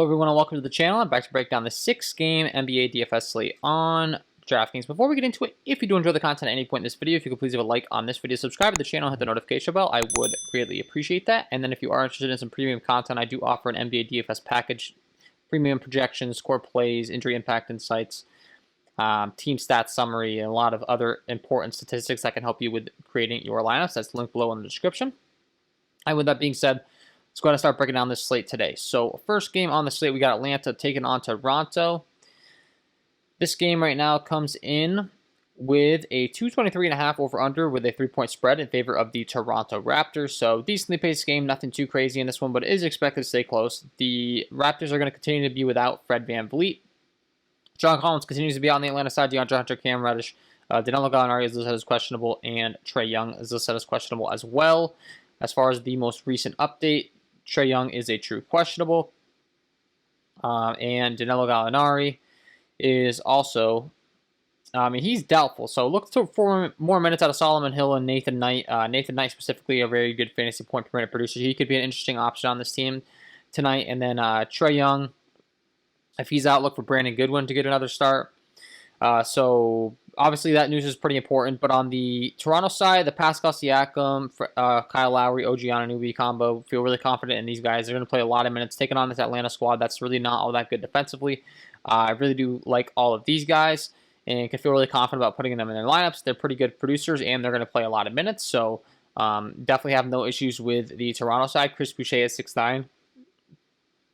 Hello everyone and welcome to the channel. I'm back to break down the 6-game NBA DFS slate on DraftKings. Before we get into it, if you do enjoy the content at any point in this video, if you could please leave a like on this video, subscribe to the channel, hit the notification bell, I would greatly appreciate that. And then if you are interested in some premium content, I do offer an NBA DFS package, premium projections, score plays, injury impact insights, team stats summary, and a lot of other important statistics that can help you with creating your lineups. That's linked below in the description. And with that being said, let's go ahead and start breaking down this slate today. So first game on the slate, we got Atlanta taking on Toronto. This game right now comes in with a 223.5 over-under with a 3-point spread in favor of the Toronto Raptors. So decently paced game, nothing too crazy in this one, but it is expected to stay close. The Raptors are going to continue to be without Fred VanVleet. John Collins continues to be on the Atlanta side. DeAndre Hunter, Cam Reddish, Danilo Gallinari is listed as questionable, and Trae Young is listed as questionable as well. As far as the most recent update, Trae Young is a true questionable, and Danilo Gallinari is also, he's doubtful. So look for more minutes out of Solomon Hill and Nathan Knight. Nathan Knight specifically, a very good fantasy point per minute producer. He could be an interesting option on this team tonight. And then Trae Young, if he's out, look for Brandon Goodwin to get another start. So obviously that news is pretty important. But on the Toronto side, the Pascal Siakam, Kyle Lowry, OG Anunoby combo, feel really confident in these guys. They're going to play a lot of minutes, taking on this Atlanta squad that's really not all that good defensively. I really do like all of these guys and can feel really confident about putting them in their lineups. They're pretty good producers, and they're going to play a lot of minutes. So definitely have no issues with the Toronto side. Chris Boucher at 6'9"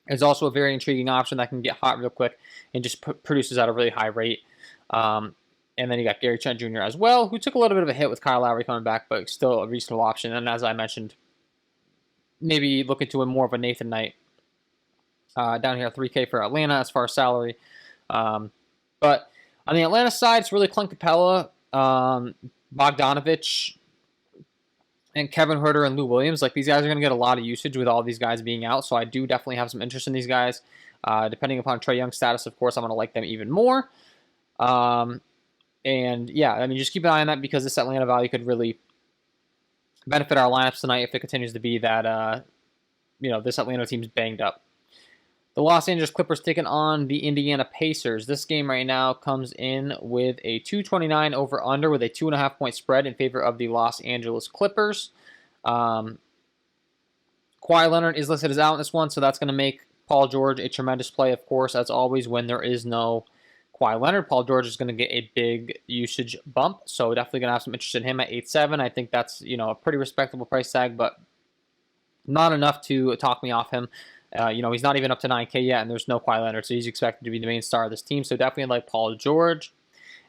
is also a very intriguing option that can get hot real quick and just produces at a really high rate. And then you got Gary Trent Jr. as well, who took a little bit of a hit with Kyle Lowry coming back, but still a reasonable option. And as I mentioned, maybe look into more of a Nathan Knight. Down here, $3K for Atlanta as far as salary. But on the Atlanta side, it's really Clint Capella, Bogdanovich, and Kevin Huerter and Lou Williams. Like, these guys are going to get a lot of usage with all these guys being out, so I do definitely have some interest in these guys. Depending upon Trae Young's status, of course, I'm going to like them even more. And yeah, I mean, just keep an eye on that because this Atlanta value could really benefit our lineups tonight if it continues to be that, this Atlanta team's banged up. The Los Angeles Clippers taking on the Indiana Pacers. This game right now comes in with a 229 over-under with a 2.5-point spread in favor of the Los Angeles Clippers. Kawhi Leonard is listed as out in this one, so that's going to make Paul George a tremendous play, of course, as always, when there is no Kawhi Leonard. Paul George is going to get a big usage bump, so definitely going to have some interest in him at 8.7. I think that's, a pretty respectable price tag, but not enough to talk me off him. He's not even up to 9K yet, and there's no Kawhi Leonard, so he's expected to be the main star of this team. So definitely like Paul George,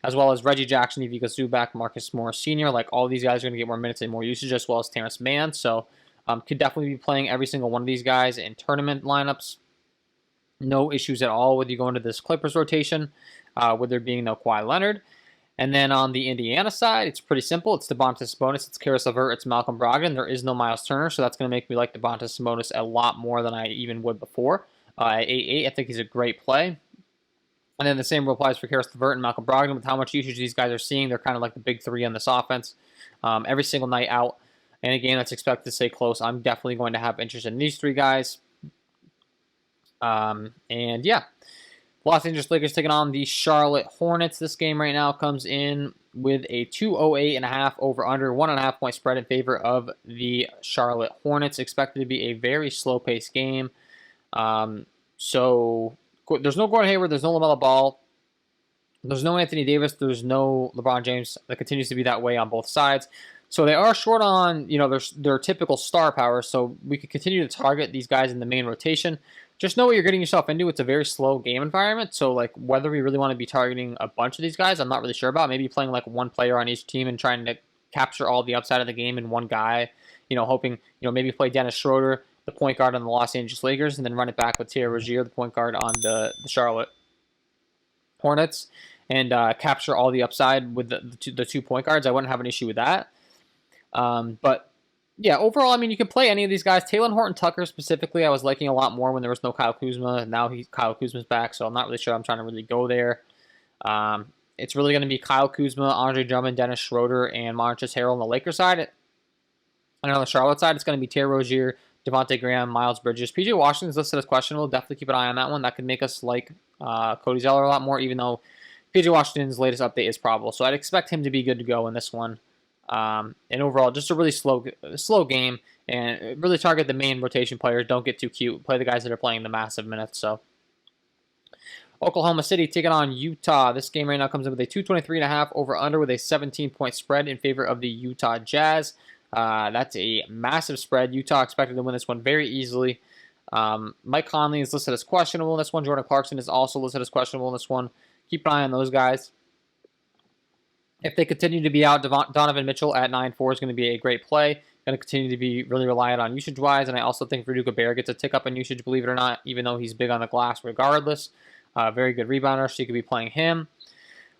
as well as Reggie Jackson, Ivica Zubac, Marcus Morris Sr. Like, all these guys are going to get more minutes and more usage, as well as Terrence Mann. So could definitely be playing every single one of these guys in tournament lineups. No issues at all with you going to this Clippers rotation, with there being no Kawhi Leonard. And then on the Indiana side, it's pretty simple. It's Domantas Sabonis, it's Karis LeVert, it's Malcolm Brogdon. There is no Miles Turner, so that's going to make me like Domantas Sabonis a lot more than I even would before. At 8.8, I think he's a great play. And then the same applies for Karis LeVert and Malcolm Brogdon. With how much usage these guys are seeing, they're kind of like the big three on this offense. Every single night out. And a game that's expected to stay close, I'm definitely going to have interest in these three guys. And yeah. Los Angeles Lakers taking on the Charlotte Hornets. This game right now comes in with a 208.5 over-under, 1.5-point spread in favor of the Charlotte Hornets. Expected to be a very slow-paced game. So there's no Gordon Hayward, there's no LaMelo Ball, there's no Anthony Davis, there's no LeBron James. That continues to be that way on both sides. So they are short on, their typical star power. So we could continue to target these guys in the main rotation. Just know what you're getting yourself into. It's a very slow game environment. So, like, whether we really want to be targeting a bunch of these guys, I'm not really sure about. Maybe playing, like, one player on each team and trying to capture all the upside of the game in one guy. Hoping, maybe play Dennis Schroeder, the point guard on the Los Angeles Lakers, and then run it back with Terry Rozier, the point guard on the Charlotte Hornets, and capture all the upside with the two point guards. I wouldn't have an issue with that. But yeah, overall, I mean, you can play any of these guys. Talen Horton-Tucker specifically, I was liking a lot more when there was no Kyle Kuzma. Now Kyle Kuzma's back, so I'm not really sure I'm trying to really go there. It's really going to be Kyle Kuzma, Andre Drummond, Dennis Schroeder, and Montrezl Harrell on the Lakers side. And on the Charlotte side, it's going to be Terry Rozier, Devontae Graham, Miles Bridges. PJ Washington's listed as questionable. Definitely keep an eye on that one. That could make us like Cody Zeller a lot more, even though PJ Washington's latest update is probable. So I'd expect him to be good to go in this one. And overall, just a really slow game, and really target the main rotation players. Don't get too cute. Play the guys that are playing the massive minutes. So Oklahoma City taking on Utah. This game right now comes in with a 223.5 over/under with a 17-point spread in favor of the Utah Jazz. That's a massive spread. Utah expected to win this one very easily. Mike Conley is listed as questionable in this one. Jordan Clarkson is also listed as questionable in this one. Keep an eye on those guys. If they continue to be out, Donovan Mitchell at 9.4 is going to be a great play. Going to continue to be really reliant on usage-wise, and I also think Rudy Gobert gets a tick up in usage, believe it or not, even though he's big on the glass regardless. Very good rebounder, so you could be playing him.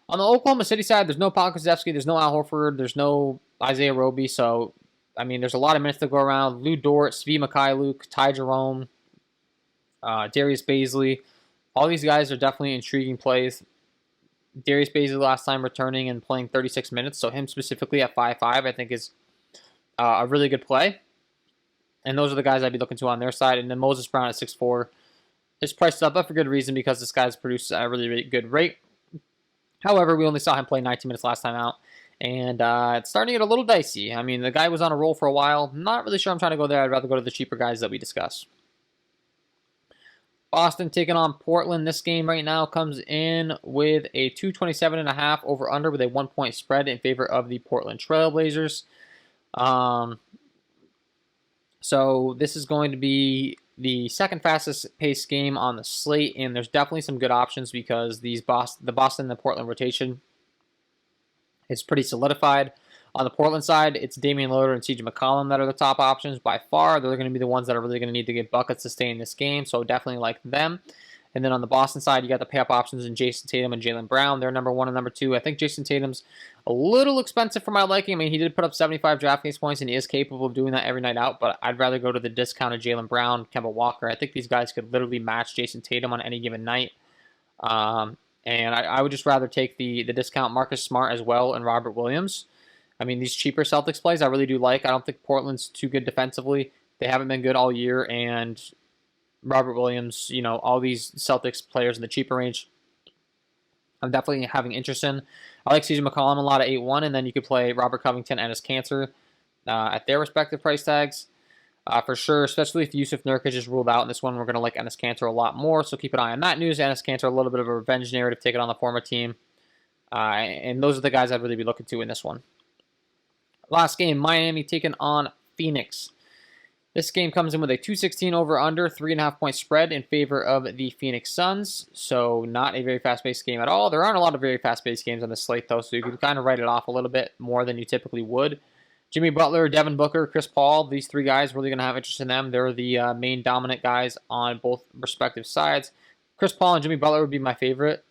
On the Oklahoma City side, there's no Paul Kuszewski, there's no Al Horford, there's no Isaiah Roby, so, I mean, there's a lot of minutes to go around. Lou Dort, Svi Mikhailuk, Ty Jerome, Darius Bazley. All these guys are definitely intriguing plays. Darius Bazley last time returning and playing 36 minutes, so him specifically at 5'5", I think is a really good play. And those are the guys I'd be looking to on their side. And then Moses Brown at 6'4". Is priced up, but for good reason, because this guy's produced at a really, really good rate. However, we only saw him play 19 minutes last time out, and it's starting to get a little dicey. I mean, the guy was on a roll for a while. Not really sure I'm trying to go there. I'd rather go to the cheaper guys that we discuss. Boston taking on Portland. This game right now comes in with a 227.5 over/under with a 1-point spread in favor of the Portland Trailblazers. So this is going to be the second fastest paced game on the slate, and there's definitely some good options because the Boston and the Portland rotation is pretty solidified. On the Portland side, it's Damian Lillard and CJ McCollum that are the top options by far. They're going to be the ones that are really going to need to get buckets to stay in this game, so definitely like them. And then on the Boston side, you got the pay-up options in Jason Tatum and Jaylen Brown. They're number 1 and number 2. I think Jason Tatum's a little expensive for my liking. I mean, he did put up 75 DraftKings points, and he is capable of doing that every night out, but I'd rather go to the discounted Jaylen Brown, Kemba Walker. I think these guys could literally match Jason Tatum on any given night. And I would just rather take the discount Marcus Smart as well and Robert Williams. I mean, these cheaper Celtics plays I really do like. I don't think Portland's too good defensively. They haven't been good all year, and Robert Williams, you know, all these Celtics players in the cheaper range, I'm definitely having interest in. I like CJ McCollum a lot at 8-1, and then you could play Robert Covington and Enes Kanter at their respective price tags. For sure, especially if Yusuf Nurkic is ruled out in this one, we're going to like Enes Kanter a lot more, so keep an eye on that news. Enes Kanter, a little bit of a revenge narrative taken on the former team. And those are the guys I'd really be looking to in this one. Last game, Miami taking on Phoenix. This game comes in with a 216 over/under, 3.5-point spread in favor of the Phoenix Suns. So not a very fast-paced game at all. There aren't a lot of very fast-paced games on the slate, though, so you can kind of write it off a little bit more than you typically would. Jimmy Butler, Devin Booker, Chris Paul, these three guys, really going to have interest in them. They're the main dominant guys on both respective sides. Chris Paul and Jimmy Butler would be my favorite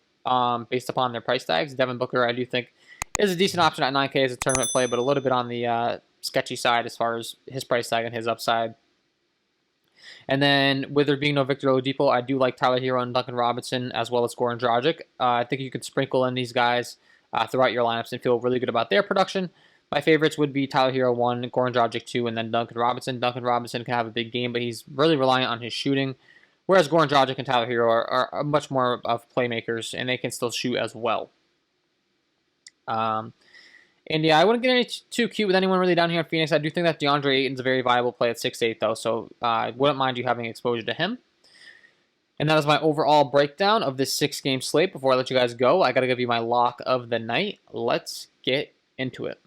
based upon their price tags. Devin Booker, I do think, is a decent option at 9K as a tournament play, but a little bit on the sketchy side as far as his price tag and his upside. And then, with there being no Victor Oladipo, I do like Tyler Hero and Duncan Robinson, as well as Goran Dragic. I think you could sprinkle in these guys throughout your lineups and feel really good about their production. My favorites would be Tyler Hero 1, Goran Dragic 2, and then Duncan Robinson. Duncan Robinson can have a big game, but he's really reliant on his shooting, whereas Goran Dragic and Tyler Hero are much more of playmakers, and they can still shoot as well. And yeah, I wouldn't get any too cute with anyone really down here in Phoenix. I do think that DeAndre Ayton's a very viable play at 6'8", though, so I wouldn't mind you having exposure to him. And that is my overall breakdown of this 6-game slate. Before I let you guys go, I got to give you my lock of the night. Let's get into it.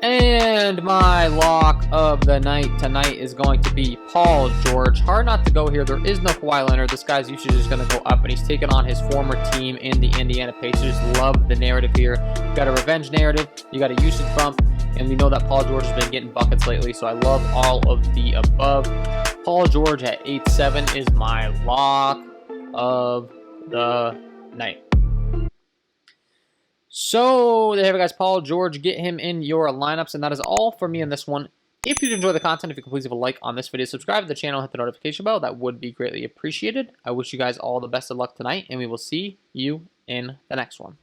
And my lock of the night tonight is going to be Paul George. Hard not to go here. There is no Kawhi Leonard. This guy's usage is going to go up, and he's taken on his former team in the Indiana Pacers. Love the narrative here. You got a revenge narrative. You got a usage bump, and we know that Paul George has been getting buckets lately, so I love all of the above. Paul George at 8-7 is my lock of the night. So, there you have it, guys. Paul George, get him in your lineups, and that is all for me in this one. If you enjoy the content, if you could please leave a like on this video, subscribe to the channel, hit the notification bell. That would be greatly appreciated. I wish you guys all the best of luck tonight, and we will see you in the next one.